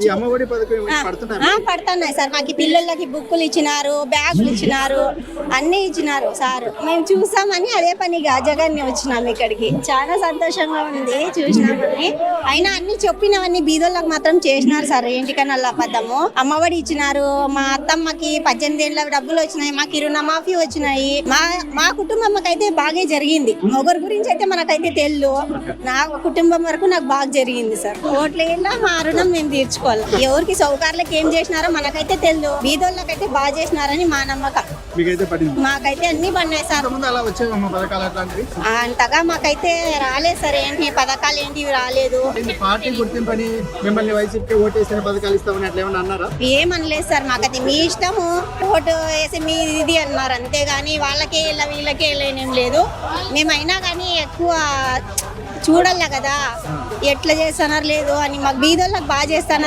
ఈ అమ్మఒడి పథకం పడుతున్నాయి సార్. మాకు పిల్లలకి బుక్కులు ఇచ్చినారు, బ్యాగులు ఇచ్చినారు, అన్ని ఇచ్చినారు సార్. మేము చూసామని అదే పనిగా జగన్ వచ్చినాం ఇక్కడికి. చాలా సంతోషంగా ఉంది చూసినామని. అయినా అన్ని చెప్పినవన్నీ బీదోళ్ళకి మాత్రం చేసినారు సార్. ఇంటికన్నా పడ్డాము. అమ్మఒడి ఇచ్చినారు, మా అత్తమ్మకి 18 ఏళ్ళ డబ్బులు వచ్చినాయి, మాకు రుణమాఫీ వచ్చినాయి. మా కుటుంబంకైతే బాగా జరిగింది. ఒకరి గురించి అయితే మనకైతే తెలియదు. నా కుటుంబం వరకు నాకు బాగా జరిగింది సార్. ఓట్లేలా మా రుణం మేము తీర్చుకోవాలి. ఎవరికి సౌకర్యాలకు ఏం చేసినారో మనకైతే తెలియదు. బీదోళ్ళకైతే బాగా చేసినారని మా నమ్మకం. మాకైతే అన్ని పడినాయి సార్. అంతగా మాకైతే రాలేదు సార్. ఏంటి పథకాలు ఏంటివి రాలేదు. ఏమనలేదు సార్. మాకైతే మీ ఇష్టము, ఓటు వేసి మీ ఇది అన్నారు అంతేగాని వాళ్ళకే ఇలా వీళ్ళకే వెళ్ళేం లేదు. మేమైనా కానీ ఎక్కువ చూడాలి కదా ఎట్లా చేస్తున్నారు లేదు అని. మాకు బీదోళ్ళకి బాగా చేస్తున్నారు.